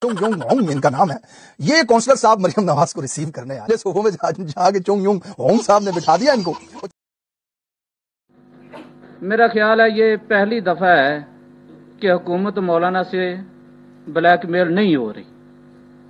चोंग Yong Hong इनका नाम है। ये काउंसलर साहब मरियम नवाज को रिसीव करने आए, सोफों में जाके चोंग योंग होंग साहब ने बिठा दिया इनको। मेरा ख्याल है ये पहली दफा है कि हुकूमत मौलाना से ब्लैकमेल नहीं हो रही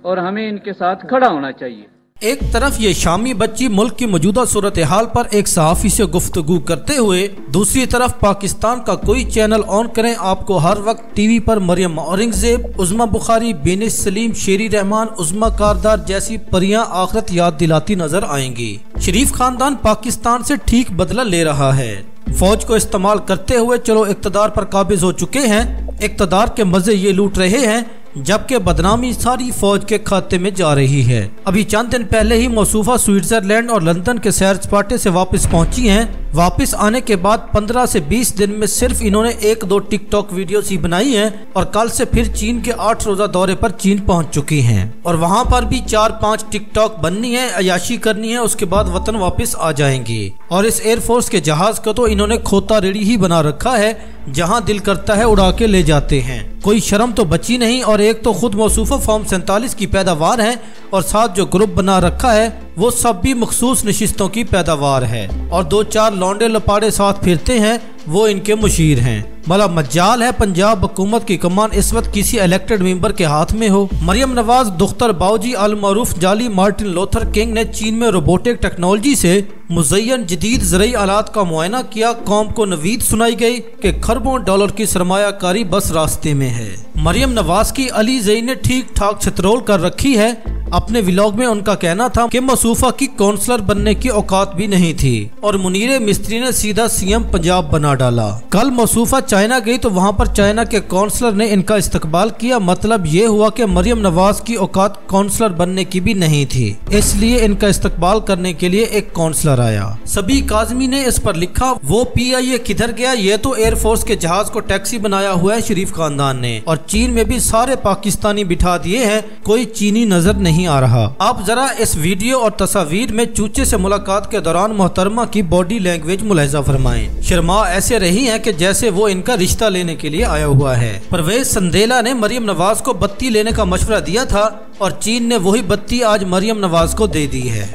और हमें इनके साथ खड़ा होना चाहिए। एक तरफ ये शामी बच्ची मुल्क की मौजूदा सूरत हाल पर एक सहाफ़ी से गुफ्तगू करते हुए, दूसरी तरफ पाकिस्तान का कोई चैनल ऑन करें आपको हर वक्त टीवी पर मरियम औरंगजेब, उज़्मा बुखारी, बेनिश सलीम, शेरी रहमान, उज़्मा कारदार जैसी परियां आखिरत याद दिलाती नजर आएंगी। शरीफ खानदान पाकिस्तान से ठीक बदला ले रहा है। फौज को इस्तेमाल करते हुए चलो इक़्तिदार पर काबिज हो चुके हैं, इक़्तिदार के मजे ये लूट रहे हैं, जबकि बदनामी सारी फौज के खाते में जा रही है। अभी चंद दिन पहले ही मौसूफा स्विट्जरलैंड और लंदन के सैर सपाटे से वापस पहुंची हैं। वापस आने के बाद 15 से 20 दिन में सिर्फ इन्होंने 1-2 टिकटॉक वीडियोस ही बनाई हैं और कल से फिर चीन के 8 रोजा दौरे पर चीन पहुंच चुकी हैं और वहां पर भी 4-5 टिकटॉक बननी है, अयाशी करनी है, उसके बाद वतन वापस आ जाएंगी। और इस एयरफोर्स के जहाज को तो इन्होंने खोता रेडी ही बना रखा है, जहां दिल करता है उड़ा के ले जाते हैं। कोई शर्म तो बची नहीं। और एक तो खुद मौसूफा फॉर्म 47 की पैदावार है और साथ जो ग्रुप बना रखा है वो सब भी मखसूस नशिस्तों की पैदावार है और 2-4 लौंडे लपाड़े साथ फिरते हैं, वो इनके मुशीर हैं। भला मजाल है पंजाब हुकूमत की कमान इस वक्त किसी इलेक्टेड मेंबर के हाथ में हो। मरियम नवाज दुख्तर बाऊजी अल मारूफ जाली मार्टिन लूथर किंग ने चीन में रोबोटिक टेक्नोलॉजी से मुज़य्यन जदीद ज़रई आलात का मुआयना किया। कौम को नवीद सुनाई गई कि खरबों डॉलर की सरमायाकारी बस रास्ते में है। मरियम नवाज की अली ज़ई ने ठीक ठाक छतरोल कर रखी है। अपने व्लॉग में उनका कहना था कि मौसूफा की काउंसलर बनने की औकात भी नहीं थी और मुनीर मिस्त्री ने सीधा सीएम पंजाब बना डाला। कल मौसूफा चाइना गई तो वहां पर चाइना के काउंसलर ने इनका इस्तकबाल किया। मतलब ये हुआ कि मरियम नवाज की औकात काउंसलर बनने की भी नहीं थी, इसलिए इनका इस्तकबाल करने के लिए एक काउंसलर आया। सभी काज़मी ने इस पर लिखा, वो PIA किधर गया, ये तो एयरफोर्स के जहाज को टैक्सी बनाया हुआ है शरीफ खानदान ने। और चीन में भी सारे पाकिस्तानी बिठा दिए हैं, कोई चीनी नजर नहीं आ रहा। आप जरा इस वीडियो और तस्वीर में चूचे से मुलाकात के दौरान मोहतरमा की बॉडी लैंग्वेज मुलाहिजा फरमाएं। शर्मा ऐसे रही हैं कि जैसे वो इनका रिश्ता लेने के लिए आया हुआ है। परवेज संदेला ने मरियम नवाज को बत्ती लेने का मशवरा दिया था और चीन ने वही बत्ती आज मरियम नवाज को दे दी है।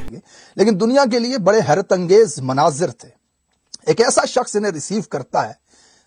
लेकिन दुनिया के लिए बड़े हैरत अंगेज मनाजिर थे। एक ऐसा शख्स इन्हें रिसीव करता है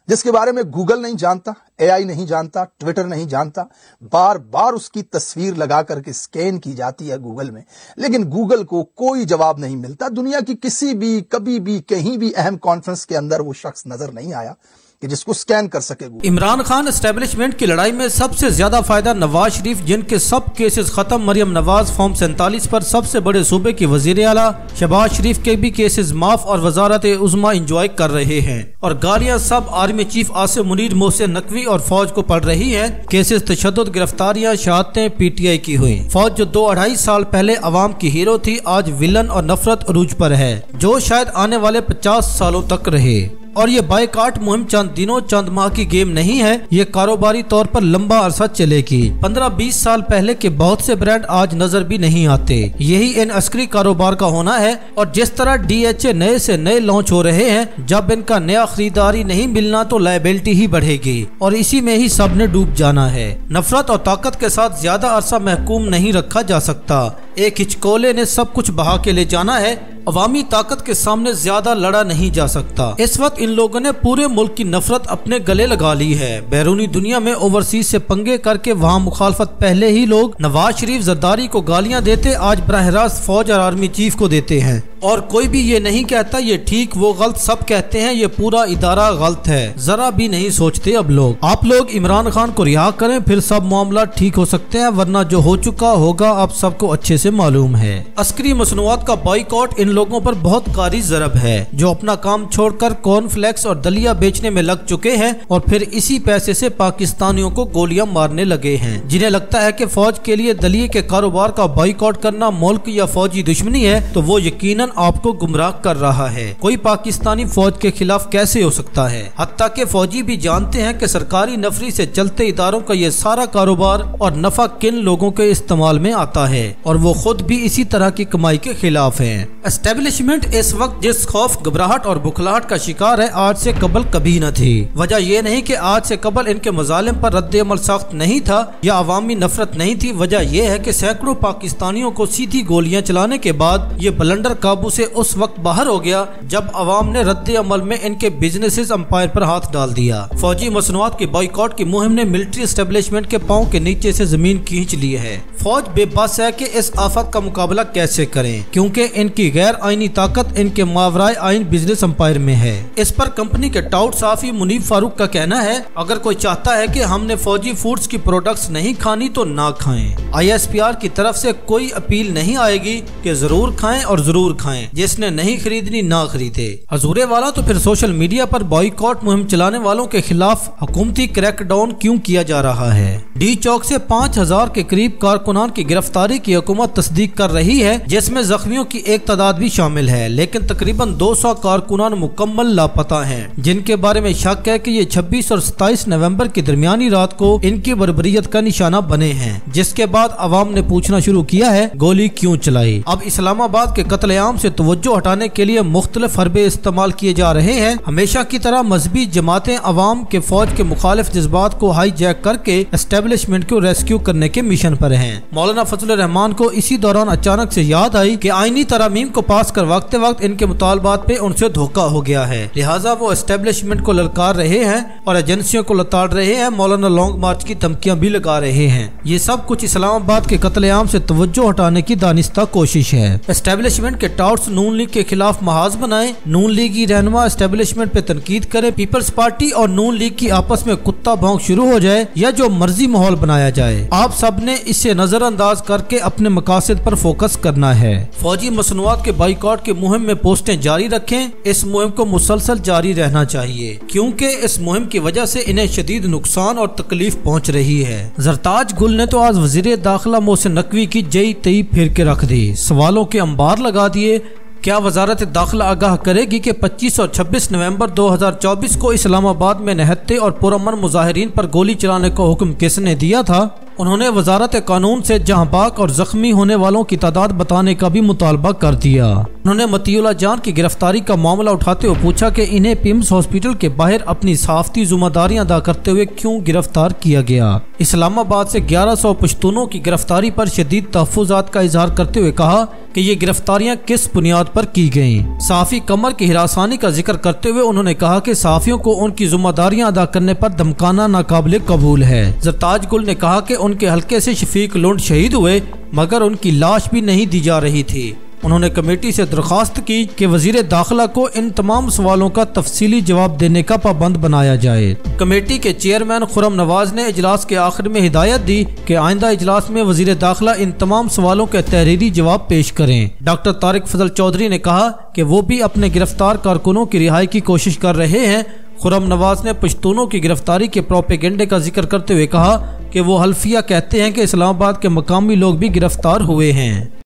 जिसके बारे में गूगल नहीं जानता, AI नहीं जानता, ट्विटर नहीं जानता। बार बार उसकी तस्वीर लगा करके स्कैन की जाती है गूगल में, लेकिन गूगल को कोई जवाब नहीं मिलता। दुनिया की किसी भी, कभी भी, कहीं भी अहम कॉन्फ्रेंस के अंदर वो शख्स नजर नहीं आया कि जिसको स्कैन कर सके। इमरान खान एस्टेब्लिशमेंट की लड़ाई में सबसे ज्यादा फायदा नवाज शरीफ, जिनके सब केसेस खत्म। मरियम नवाज फॉर्म 47 पर सबसे बड़े सूबे की वजीर आला। शहबाज शरीफ के भी केसेस माफ और वजारत उज़्मा इंजॉय कर रहे हैं और गालियां सब आर्मी चीफ आसिम मुनीर, मोहसिन नकवी और फौज को पड़ रही है। केसेस तशद्दुद, गिरफ्तारियां, शहादतें PTI की हुई। फौज जो 2-2.5 साल पहले अवाम की हीरो थी, आज विलन और नफरत अरूज पर है, जो शायद आने वाले 50 सालों तक रहे। और ये बाइकाट मुहिम चंद दिनों चंद माह की गेम नहीं है, ये कारोबारी तौर पर लंबा अरसा चलेगी। 15-20 साल पहले के बहुत से ब्रांड आज नजर भी नहीं आते। यही इन अस्करी कारोबार का होना है। और जिस तरह DHA नए से नए लॉन्च हो रहे हैं, जब इनका नया खरीदारी नहीं मिलना तो लायबिलिटी ही बढ़ेगी और इसी में ही सब ने डूब जाना है। नफरत और ताकत के साथ ज्यादा अरसा महकूम नहीं रखा जा सकता। एक हिचकोले ने सब कुछ बहा के ले जाना है। अवामी ताकत के सामने ज्यादा लड़ा नहीं जा सकता। इस वक्त इन लोगों ने पूरे मुल्क की नफरत अपने गले लगा ली है। बैरूनी दुनिया में ओवरसीज से पंगे करके वहाँ मुखालफत पहले ही लोग नवाज शरीफ जरदारी को गालियां देते, आज बराह रास्त फौज और आर्मी चीफ को देते हैं। और कोई भी ये नहीं कहता ये ठीक वो गलत, सब कहते हैं ये पूरा इदारा गलत है। जरा भी नहीं सोचते अब लोग। आप लोग इमरान खान को रिहा करें, फिर सब मामला ठीक हो सकते हैं, वरना जो हो चुका होगा आप सबको अच्छे से मालूम है। अस्करी मसनूआत का बॉयकॉट इन लोगों पर बहुत कारी ज़रब है, जो अपना काम छोड़कर कॉर्नफ्लेक्स और दलिया बेचने में लग चुके हैं और फिर इसी पैसे से पाकिस्तानियों को गोलियां मारने लगे हैं। जिन्हें लगता है कि फौज के लिए दलिये के कारोबार का बॉयकॉट करना मुल्क या फौजी दुश्मनी है, तो वो यकीनन यकीनन आपको गुमराह कर रहा है। कोई पाकिस्तानी फौज के खिलाफ कैसे हो सकता है? हत्ता के फौजी भी जानते हैं कि सरकारी नफरी से चलते इदारों का ये सारा कारोबार और नफा किन लोगों के इस्तेमाल में आता है और वो खुद भी इसी तरह की कमाई के खिलाफ हैं। एस्टेब्लिशमेंट इस वक्त जिस खौफ, घबराहट और बुखलाहट का शिकार है, आज से कबल कभी न थी। वजह ये नहीं कि आज से कबल इनके मजालिम पर रद्द अमल सख्त नहीं था या अवामी नफरत नहीं थी। वजह यह है कि सैकड़ों पाकिस्तानियों को सीधी गोलियां चलाने के बाद ये बलंडर काबू से उस वक्त बाहर हो गया जब अवाम ने रद्द अमल में इनके बिजनेसेस अंपायर पर हाथ डाल दिया। फौजी मसनूआत के बॉयकॉट की मुहिम ने मिलिट्री एस्टेब्लिशमेंट के पांव के नीचे से जमीन खींच ली है। फौज बेबस है कि इस आफत का मुकाबला कैसे करें, क्योंकि इनकी गैर आईनी ताकत इनके मावराए आइन बिजनेस अंपायर में है। इस पर कंपनी के टाउट साफी मुनीब फारूक का कहना है, अगर कोई चाहता है कि हमने फौजी फूड्स की प्रोडक्ट्स नहीं खानी तो ना खाएं। ISPR की तरफ से कोई अपील नहीं आएगी कि जरूर खाएं और जरूर खाएं, जिसने नहीं खरीदनी ना खरीदे। हजूरे वाला तो फिर सोशल मीडिया पर बॉयकॉट मुहिम चलाने वालों के खिलाफ हुकूमती क्रैकडाउन क्यों किया जा रहा है? डी चौक से 5000 के करीब कारकुनान की गिरफ्तारी की हुकूमत तस्दीक कर रही है, जिसमें जख्मियों की एक तादाद भी शामिल है, लेकिन तकरीबन 200 कारकुनान मुकम्मल लापता हैं, जिनके बारे में शक है कि ये 26 और 27 नवंबर की दरमियानी रात को इनकी बर्बरियत का निशाना बने हैं, जिसके बाद अवाम ने पूछना शुरू किया है गोली क्यों चलाई। अब इस्लामाबाद के कत्लेआम से तवज्जो हटाने के लिए मुख्तलिफ हरबे इस्तेमाल किए जा रहे हैं। हमेशा की तरह मजहबी जमातें अवाम के फौज के मुखालिफ जज्बात को हाई जैक करके एस्टेब्लिशमेंट को रेस्क्यू करने के मिशन पर हैं। मौलाना फजल रहमान को इसी दौरान अचानक से याद आई कि आईनी तरमीम को पास करवाते वक्त इनके मुतालबात पे उनसे धोखा हो गया है, लिहाजा वो एस्टेब्लिशमेंट को ललकार रहे हैं और एजेंसियों को लताड़ रहे हैं, मौलाना लॉन्ग मार्च की धमकियां भी लगा रहे हैं। ये सब कुछ इस्लामाबाद के कत्लेआम से तवज्जो हटाने की दानिस्ता कोशिश है। एस्टेब्लिशमेंट के टाउट्स नून लीग के खिलाफ महाज बनाए, नून लीगी रहनुमा एस्टेब्लिशमेंट पे तनकीद करे, पीपल्स पार्टी और नून लीग की आपस में कुत्ता भौंक शुरू हो जाए या जो मर्जी माहौल बनाया जाए, आप सब ने इसे नजरअंदाज करके अपने मकासद पर फोकस करना है। फौजी मसनूआत के बाइकआउट की मुहिम में पोस्टें जारी रखें। इस मुहिम को मुसलसल जारी रहना चाहिए, क्योंकि इस मुहिम की वजह से इन्हें शदीद नुकसान और तकलीफ पहुंच रही है। जरताज गुल ने तो आज वजीर दाखिला मोहसिन नकवी की जई तई फिर के रख दी, सवालों के अंबार लगा दिए। क्या वजारत दाखिला आगाह करेगी कि 25 और 26 नवंबर 2024 को इस्लामाबाद में निहत्ते और पुरअमन मुजाहिरीन पर गोली चलाने का हुक्म किसने दिया था? उन्होंने वजारत कानून से जहां बाक और जख्मी होने वालों की तादाद बताने का भी मुतालबा कर दिया। उन्होंने मतीउल्लाह जान की गिरफ्तारी का मामला उठाते हुए पूछा कि इन्हें पिम्स हॉस्पिटल के बाहर अपनी सहाफती जिम्मेदारियां अदा करते हुए क्यों गिरफ्तार किया गया। इस्लामाबाद से 1100 पश्तूनों की गिरफ्तारी पर शदीद तहफ़्फ़ुज़ात का इजहार करते हुए कहा कि ये गिरफ्तारियां किस बुनियाद पर की गयी। साफी कमर की हिरासानी का जिक्र करते हुए उन्होंने कहा कि साफियों को उनकी जिम्मेदारियां अदा करने पर धमकाना नाकाबिले कबूल है। जरताज गुल ने कहा कि उनके हल्के से शफीक लुंड शहीद हुए, मगर उनकी लाश भी नहीं दी जा रही थी। उन्होंने कमेटी से दरख्वास्त की कि वजीर दाखिला को इन तमाम सवालों का तफसीली जवाब देने का पाबंद बनाया जाए। कमेटी के चेयरमैन खुरम नवाज ने इजलास के आखिर में हिदायत दी कि आइंदा इजलास में वजीर दाखिला इन तमाम सवालों के तहरीरी जवाब पेश करें। डॉक्टर तारिक फजल चौधरी ने कहा कि वो भी अपने गिरफ्तार कारकुनों की रिहाई की कोशिश कर रहे हैं। खुरम नवाज ने पश्तूनों की गिरफ्तारी के प्रोपेगेंडे का जिक्र करते हुए कहा कि वो हल्फिया कहते हैं कि इस्लामाबाद के मकामी लोग भी गिरफ्तार हुए हैं।